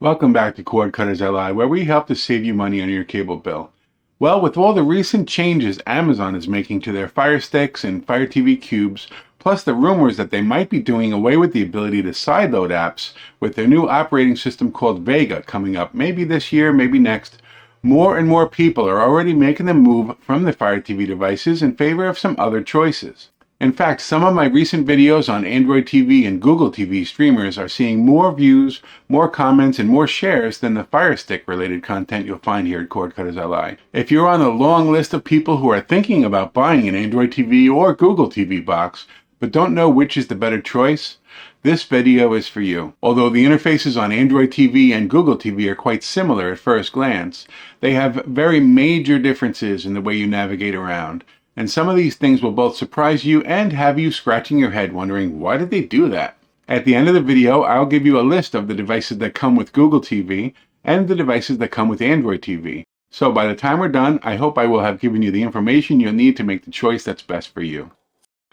Welcome back to CordCuttersLI, where we help to save you money on your cable bill. Well, with all the recent changes Amazon is making to their Fire Sticks and Fire TV cubes, plus the rumors that they might be doing away with the ability to sideload apps with their new operating system called Vega coming up maybe this year, maybe next, more and more people are already making the move from the Fire TV devices in favor of some other choices. In fact, some of my recent videos on Android TV and Google TV streamers are seeing more views, more comments, and more shares than the Fire Stick related content you'll find here at CordCuttersLI. If you're on the long list of people who are thinking about buying an Android TV or Google TV box, but don't know which is the better choice, this video is for you. Although the interfaces on Android TV and Google TV are quite similar at first glance, they have very major differences in the way you navigate around. And some of these things will both surprise you and have you scratching your head wondering, why did they do that? At the end of the video, I'll give you a list of the devices that come with Google TV and the devices that come with Android TV. So by the time we're done, I hope I will have given you the information you'll need to make the choice that's best for you.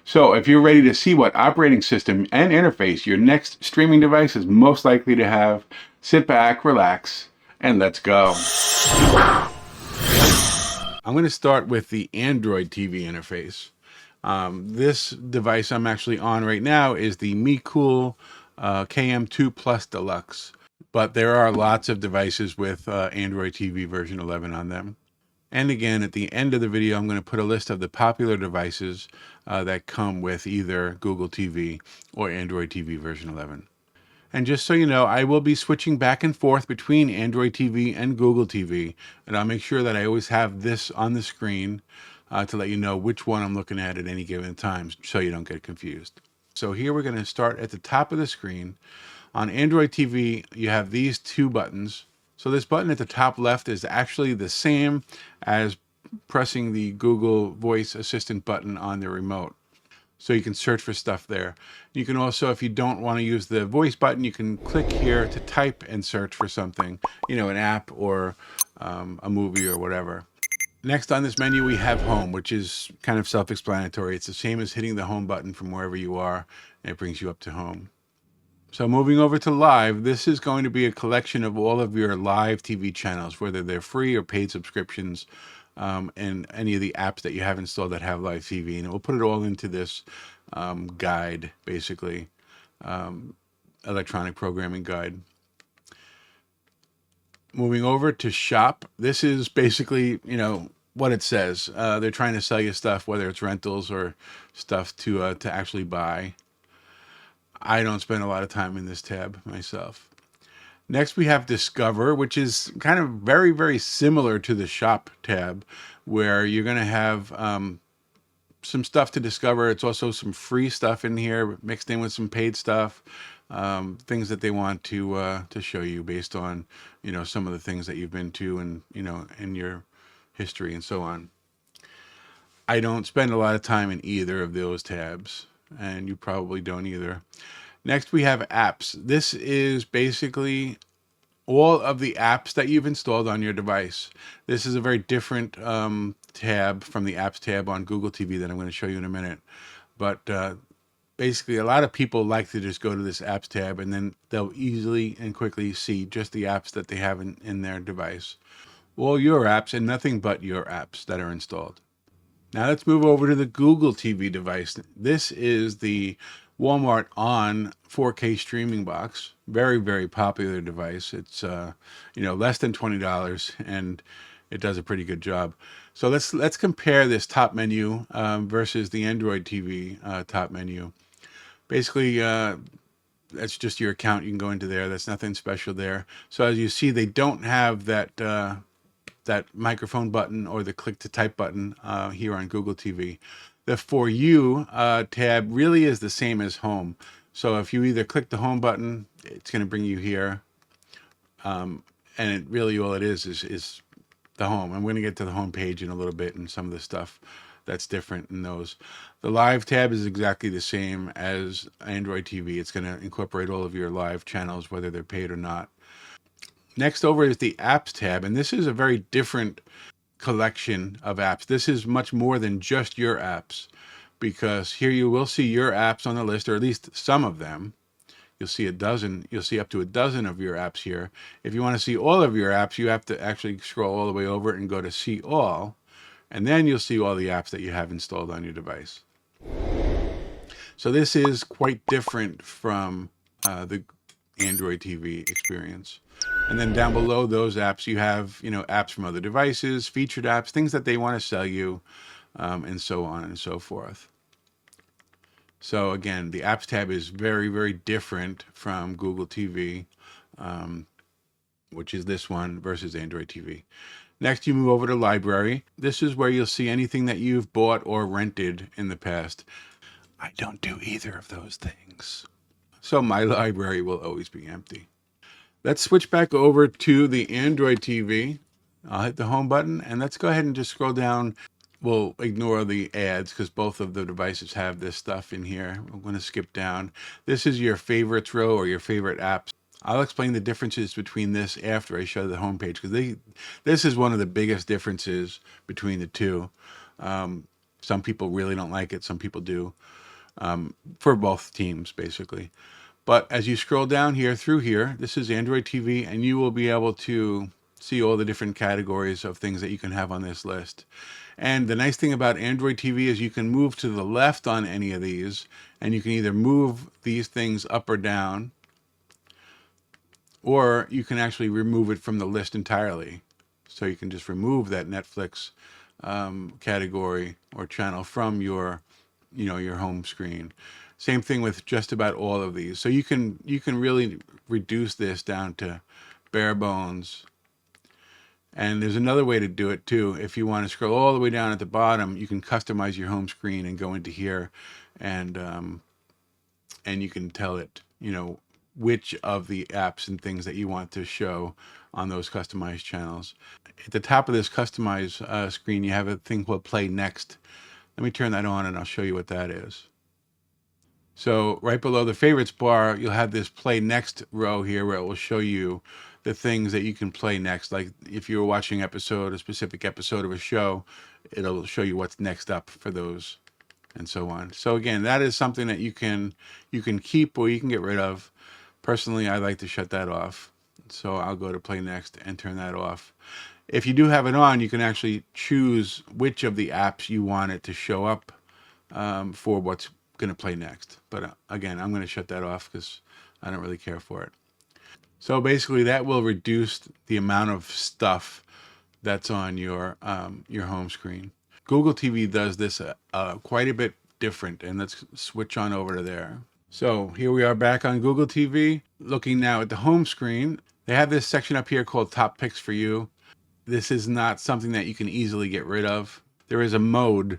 So if you're ready to see what operating system and interface your next streaming device is most likely to have, sit back, relax, and let's go. I'm going to start with the Android TV interface. This device I'm actually on right now is the MeCool KM2 Plus Deluxe, but there are lots of devices with Android TV version 11 on them. And again, at the end of the video, I'm going to put a list of the popular devices that come with either Google TV or Android TV version 11. And just so you know, I will be switching back and forth between Android TV and Google TV, and I'll make sure that I always have this on the screen to let you know which one I'm looking at any given time, so you don't get confused. So here we're going to start at the top of the screen. On Android TV, you have these two buttons. So this button at the top left is actually the same as pressing the Google Voice Assistant button on the remote. So you can search for stuff there. You can also, if you don't want to use the voice button, you can click here to type and search for something, you know, an app or a movie or whatever. Next on this menu, we have Home, which is kind of self-explanatory. It's the same as hitting the Home button from wherever you are, and it brings you up to Home. So moving over to Live, this is going to be a collection of all of your live TV channels, whether they're free or paid subscriptions, and any of the apps that you have installed that have live TV. And we'll put it all into this guide, basically, electronic programming guide. Moving over to Shop, this is basically, you know, what it says. They're trying to sell you stuff, whether it's rentals or stuff to actually buy. I don't spend a lot of time in this tab myself. Next, we have Discover, which is kind of very, very similar to the Shop tab, where you're going to have some stuff to discover. It's also some free stuff in here mixed in with some paid stuff, things that they want to show you based on, you know, some of the things that you've been to and, you know, in your history and so on. I don't spend a lot of time in either of those tabs, and you probably don't either. Next, we have Apps. This is basically all of the apps that you've installed on your device. This is a very different tab from the Apps tab on Google TV that I'm going to show you in a minute. But basically, a lot of people like to just go to this Apps tab, and then they'll easily and quickly see just the apps that they have in their device. All your apps and nothing but your apps that are installed. Now let's move over to the Google TV device. This is the Walmart On 4K streaming box. Very, very popular device. It's you know, less than $20, and it does a pretty good job. So let's compare this top menu versus the Android TV top menu. Basically, that's just your account. You can go into there. That's nothing special there. So as you see, they don't have that that microphone button or the click to type button here on Google TV. The For You tab really is the same as Home. So if you either click the Home button, it's going to bring you here. And it really, all it is the Home. I'm going to get to the home page in a little bit and some of the stuff that's different in those. The Live tab is exactly the same as Android TV. It's going to incorporate all of your live channels, whether they're paid or not. Next over is the Apps tab, and this is a very different collection of apps. This is much more than just your apps, because here you will see your apps on the list, or at least some of them. you'll see a dozen, you'll see up to a dozen of your apps here. If you want to see all of your apps, you have to actually scroll all the way over and go to see all, and then you'll see all the apps that you have installed on your device. So this is quite different from the Android TV experience. And then down below those apps, you have, apps from other devices, featured apps, things that they want to sell you, and so on and so forth. So again, the apps tab is very, very different from Google TV, which is this one, versus Android TV. Next, you move over to library. This is where you'll see anything that you've bought or rented in the past. I don't do either of those things, so my library will always be empty. Let's switch back over to the Android TV. I'll hit the home button, and let's go ahead and just scroll down. We'll ignore the ads because both of the devices have this stuff in here. I'm going to skip down. This is your favorites row, or your favorite apps. I'll explain the differences between this after I show the home page, because this is one of the biggest differences between the two. Some people really don't like it. Some people do. For both teams, basically. But as you scroll down here through here, this is Android TV, and you will be able to see all the different categories of things that you can have on this list. And the nice thing about Android TV is you can move to the left on any of these, and you can either move these things up or down, or you can actually remove it from the list entirely. So you can just remove that Netflix category or channel from your home screen. Same thing with just about all of these. So you can really reduce this down to bare bones. And there's another way to do it too. If you want to scroll all the way down at the bottom, you can customize your home screen and go into here, and you can tell it, which of the apps and things that you want to show on those customized channels. At the top of this customize screen, you have a thing called Play Next. Let me turn that on and I'll show you what that is. So right below the favorites bar, you'll have this Play Next row here where it will show you the things that you can play next. Like if you're watching a specific episode of a show, it'll show you what's next up for those, and so on. So again, that is something that you can keep or you can get rid of. Personally, I like to shut that off. So I'll go to Play Next and turn that off. If you do have it on, you can actually choose which of the apps you want it to show up for what's going to play next. But again, I'm going to shut that off because I don't really care for it. So basically, that will reduce the amount of stuff that's on your home screen. Google TV does this quite a bit different, and let's switch on over to there. So here we are back on Google TV. Looking now at the home screen, they have this section up here called Top Picks for You. This is not something that you can easily get rid of. There is a mode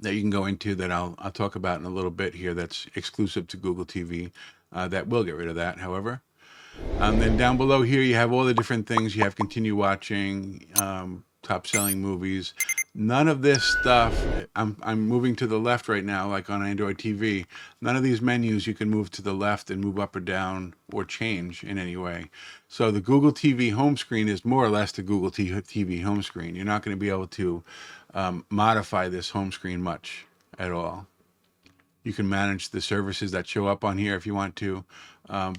that you can go into that I'll talk about in a little bit here that's exclusive to Google TV that will get rid of that, however. Then down below here, you have all the different things. You have continue watching, top selling movies. None of this stuff, I'm moving to the left right now, like on Android TV. None of these menus you can move to the left and move up or down or change in any way. So the Google TV home screen is more or less the Google TV home screen. You're not going to be able to modify this home screen much at all. You can manage the services that show up on here if you want to,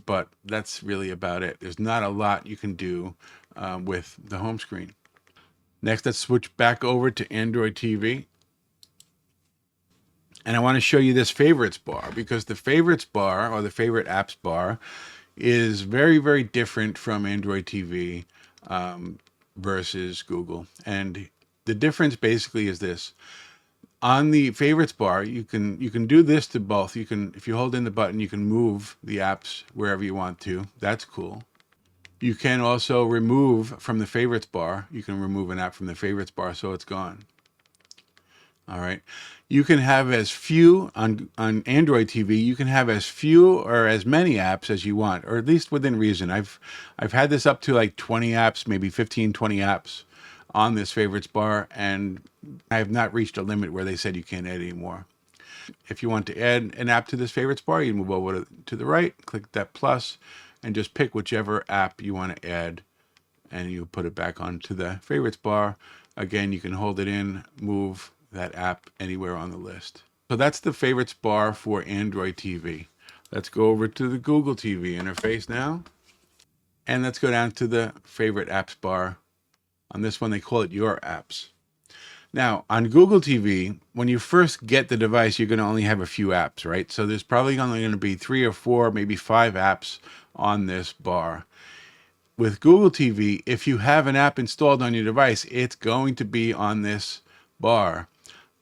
but that's really about it. There's not a lot you can do with the home screen. Next, let's switch back over to Android TV. And I want to show you this favorites bar, because the favorites bar, or the favorite apps bar, is very, very different from Android TV versus Google. And the difference basically is this. On the favorites bar, you can do this to both. You can, if you hold in the button, you can move the apps wherever you want to. That's cool. You can also remove from the favorites bar. You can remove an app from the favorites bar so it's gone. All right. You can have as few on Android TV. You can have as few or as many apps as you want, or at least within reason. I've had this up to like 20 apps, maybe 15, 20 apps on this favorites bar, and I have not reached a limit where they said you can't add any more. If you want to add an app to this favorites bar, you move over to the right, click that plus, and just pick whichever app you want to add, and you put it back onto the favorites bar. Again, you can hold it in, move that app anywhere on the list. So that's the favorites bar for Android TV. Let's go over to the Google TV interface now. And let's go down to the favorite apps bar. On this one, they call it Your Apps. Now, on Google TV, when you first get the device, you're going to only have a few apps, right? So there's probably only going to be 3 or 4, maybe 5 apps on this bar. With Google TV, if you have an app installed on your device, it's going to be on this bar.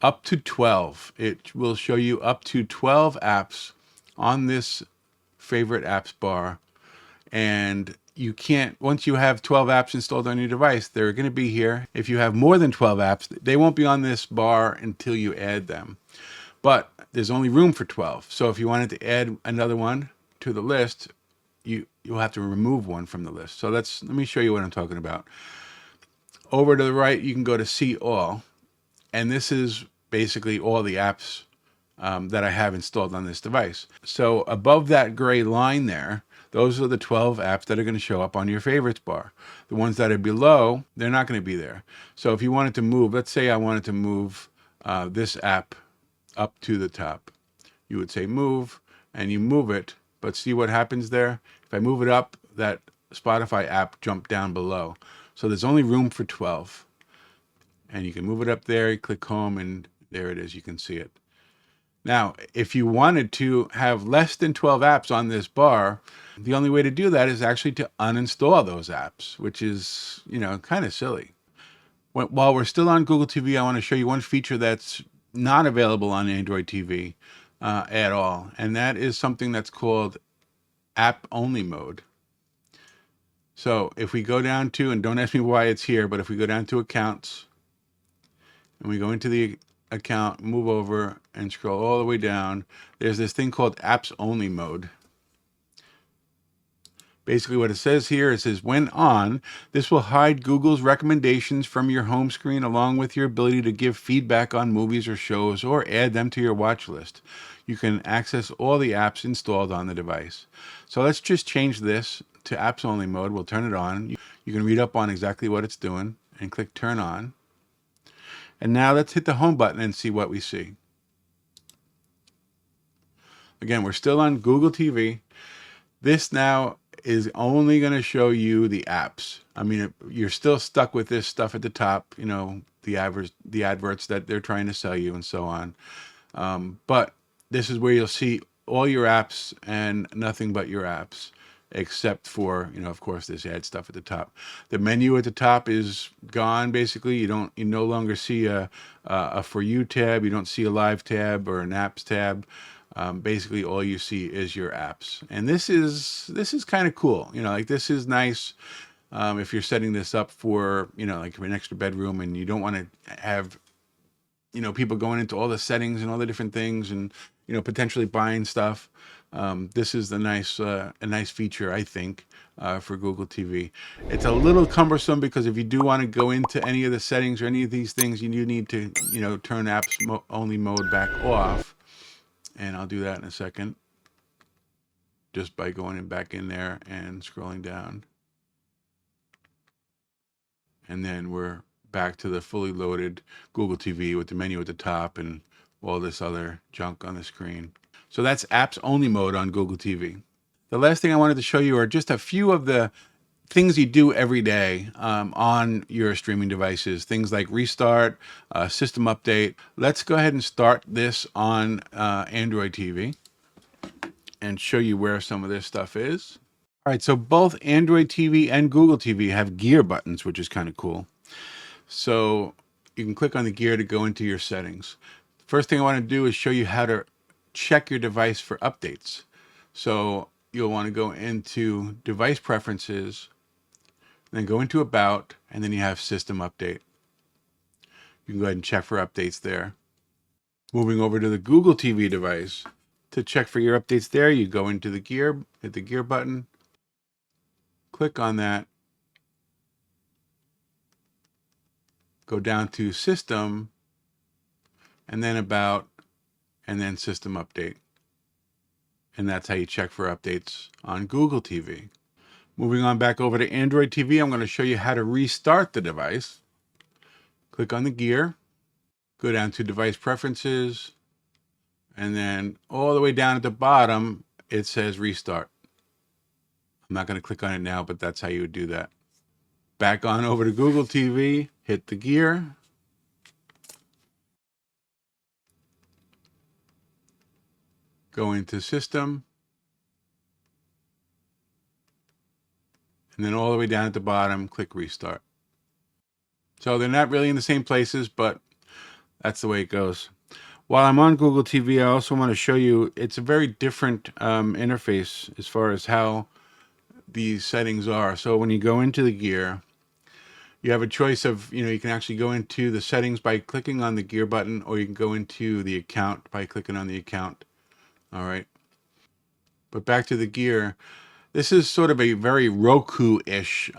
Up to 12. It will show you up to 12 apps on this favorite apps bar. And you can't, once you have 12 apps installed on your device, they're going to be here. If you have more than 12 apps, they won't be on this bar until you add them. But there's only room for 12. So if you wanted to add another one to the list, you'll have to remove one from the list. So let me show you what I'm talking about. Over to the right, you can go to See All. And this is basically all the apps that I have installed on this device. So above that gray line there, those are the 12 apps that are going to show up on your favorites bar. The ones that are below, they're not going to be there. So if you wanted to move, let's say I wanted to move this app up to the top. You would say move, and you move it, but see what happens there? If I move it up, that Spotify app jumped down below. So there's only room for 12. And you can move it up there, you click home, and there it is, you can see it. Now, if you wanted to have less than 12 apps on this bar, the only way to do that is actually to uninstall those apps, which is, kind of silly. While we're still on Google TV, I want to show you one feature that's not available on Android TV at all, and that is something that's called app-only mode. So if we go down to, and don't ask me why it's here, but if we go down to Accounts, and we go into the account, move over and scroll all the way down, there's this thing called apps only mode. Basically what it says here, it says when on, this will hide Google's recommendations from your home screen along with your ability to give feedback on movies or shows or add them to your watch list. You can access all the apps installed on the device. So let's just change this to apps only mode. We'll turn it on. You can read up on exactly what it's doing and click turn on. And now let's hit the home button and see what we see. Again, we're still on Google TV. This now is only going to show you the apps. I mean, you're still stuck with this stuff at the top, the adverts that they're trying to sell you and so on. But this is where you'll see all your apps and nothing but your apps, except for, of course, this ad stuff at the top. The menu at the top is gone, basically. You no longer see a For You tab. You don't see a Live tab or an Apps tab. Basically, all you see is your apps. And this is kind of cool. This is nice if you're setting this up for, like an extra bedroom and you don't want to have, people going into all the settings and all the different things and, potentially buying stuff. This is a nice feature, I think, for Google TV. It's a little cumbersome because if you do want to go into any of the settings or any of these things, you do need to, turn apps only mode back off. And I'll do that in a second, just by going back in there and scrolling down. And then we're back to the fully loaded Google TV with the menu at the top and all this other junk on the screen. So that's apps only mode on Google TV. The last thing I wanted to show you are just a few of the things you do every day on your streaming devices. Things like restart, system update. Let's go ahead and start this on Android TV and show you where some of this stuff is. All right, so both Android TV and Google TV have gear buttons, which is kind of cool. So you can click on the gear to go into your settings. First thing I want to do is show you how to check your device for updates. So you'll want to go into Device Preferences, then go into About, and then you have System Update. You can go ahead and check for updates there. Moving over to the Google TV device, to check for your updates there, you go into the gear, hit the gear button, click on that, go down to System, and then About, and then System Update. And that's how you check for updates on Google TV. Moving on back over to Android TV, I'm going to show you how to restart the device. Click on the gear, go down to Device Preferences, and then all the way down at the bottom, it says restart. I'm not going to click on it now, but that's how you would do that. Back on over to Google TV, hit the gear. Go into System. And then all the way down at the bottom, click Restart. So they're not really in the same places, but that's the way it goes. While I'm on Google TV, I also want to show you, it's a very different interface as far as how these settings are. So when you go into the gear, you have a choice of, you can actually go into the settings by clicking on the gear button, or you can go into the account by clicking on the account. All right. But back to the gear, this is sort of a very Roku-ish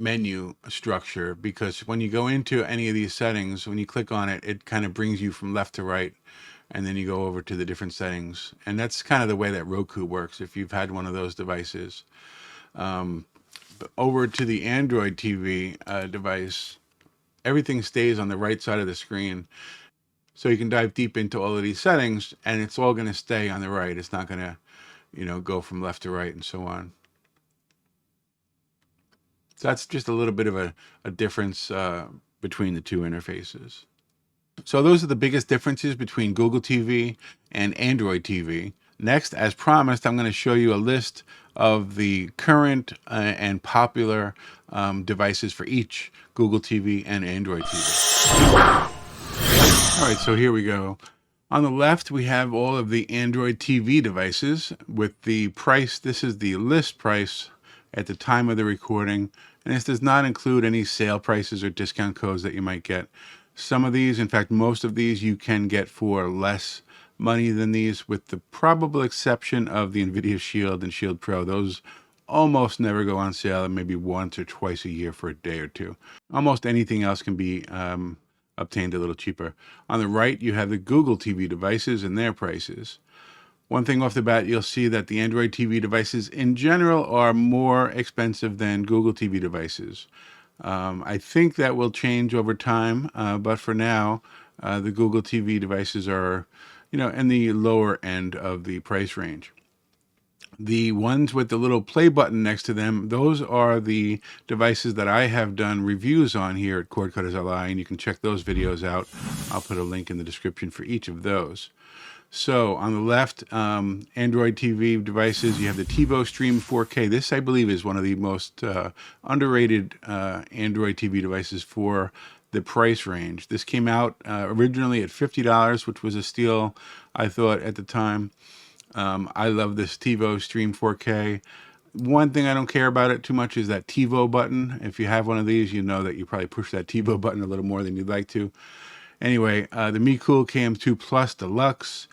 menu structure, because when you go into any of these settings, when you click on it, it kind of brings you from left to right, and then you go over to the different settings. And that's kind of the way that Roku works if you've had one of those devices. Over to the Android TV device, everything stays on the right side of the screen. So you can dive deep into all of these settings, and it's all going to stay on the right. It's not going to, go from left to right and so on. So that's just a little bit of a difference between the two interfaces. So those are the biggest differences between Google TV and Android TV. Next, as promised, I'm going to show you a list of the current and popular devices for each Google TV and Android TV. All right, so here we go. On the left, we have all of the Android TV devices with the price. This is the list price at the time of the recording, and this does not include any sale prices or discount codes that you might get. Some of these, in fact, most of these, you can get for less money than these, with the probable exception of the NVIDIA Shield and Shield Pro. Those almost never go on sale, and maybe once or twice a year for a day or two. Almost anything else can be obtained a little cheaper. On the right, you have the Google TV devices and their prices. One thing off the bat, you'll see that the Android TV devices in general are more expensive than Google TV devices. I think that will change over time, but for now, the Google TV devices are, in the lower end of the price range. The ones with the little play button next to them, those are the devices that I have done reviews on here at CordCuttersLI, and you can check those videos out. I'll put a link in the description for each of those. So on the left, Android TV devices, you have the TiVo Stream 4K. This, I believe, is one of the most underrated Android TV devices for the price range. This came out originally at $50, which was a steal, I thought, at the time. I love this TiVo Stream 4K. One thing I don't care about it too much is that TiVo button. If you have one of these, you know that you probably push that TiVo button a little more than you'd like to. Anyway, the MeCool KM2 Plus Deluxe,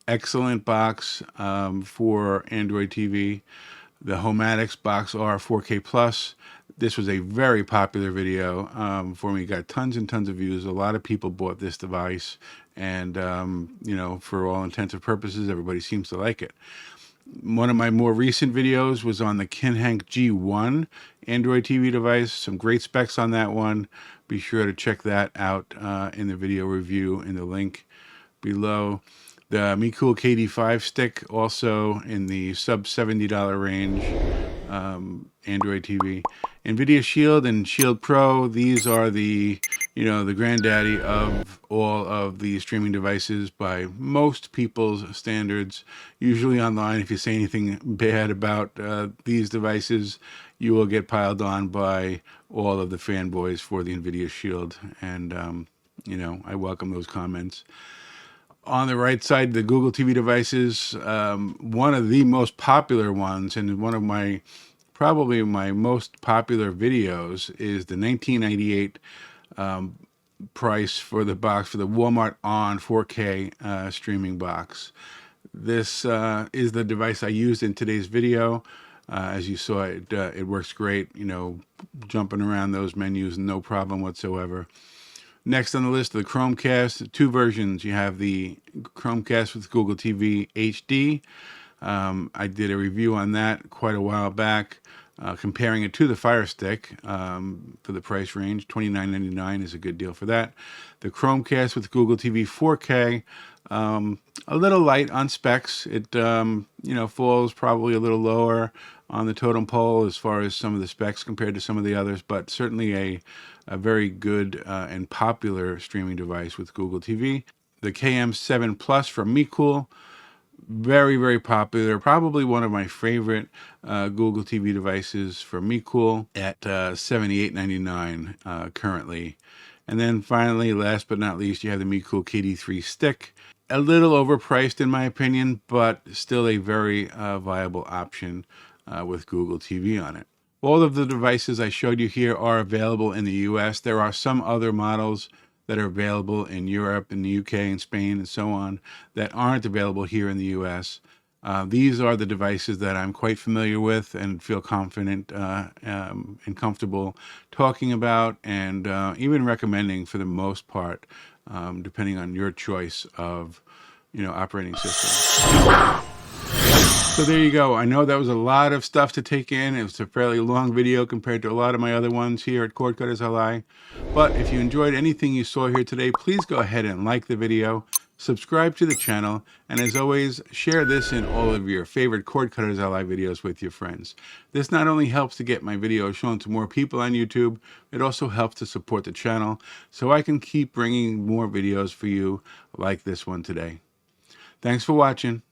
excellent box for Android TV. The Homatics Box R 4K Plus. This was a very popular video for me. Got tons and tons of views. A lot of people bought this device, and for all intents and purposes, everybody seems to like it. One of my more recent videos was on the Kinhank G1 Android TV device. Some great specs on that one. Be sure to check that out in the video review in the link below. The MeCool KD5 stick, also in the sub $70 range, Android TV. NVIDIA Shield and Shield Pro, these are the granddaddy of all of the streaming devices by most people's standards. Usually online, if you say anything bad about these devices, you will get piled on by all of the fanboys for the NVIDIA Shield. And, I welcome those comments. On the right side, the Google TV devices, one of the most popular ones, and one of probably my most popular videos, is the $19.98 price for the box for the Walmart On 4K streaming box. This is the device I used in today's video. As you saw, it works great. Jumping around those menus, no problem whatsoever. Next on the list, the Chromecast, two versions. You have the Chromecast with Google TV HD. I did a review on that quite a while back, comparing it to the Fire Stick for the price range. $29.99 is a good deal for that. The Chromecast with Google TV 4K. A little light on specs. It falls probably a little lower on the totem pole as far as some of the specs compared to some of the others, but certainly a very good and popular streaming device with Google TV. The KM7 Plus from MeCool, very, very popular. Probably one of my favorite Google TV devices from MeCool at $78.99 currently. And then finally, last but not least, you have the MeCool KD3 stick. A little overpriced in my opinion, but still a very viable option with Google TV on it. All of the devices I showed you here are available in the US. There are some other models that are available in Europe, in the UK, and Spain, and so on, that aren't available here in the US. These are the devices that I'm quite familiar with and feel confident and comfortable talking about and even recommending for the most part, depending on your choice of operating system. So there you go. I know that was a lot of stuff to take in. It was a fairly long video compared to a lot of my other ones here at CordCuttersLI. But if you enjoyed anything you saw here today, please go ahead and like the video, subscribe to the channel, and as always, share this and all of your favorite CordCuttersLI videos with your friends. This not only helps to get my videos shown to more people on YouTube, it also helps to support the channel so I can keep bringing more videos for you like this one today. Thanks for watching.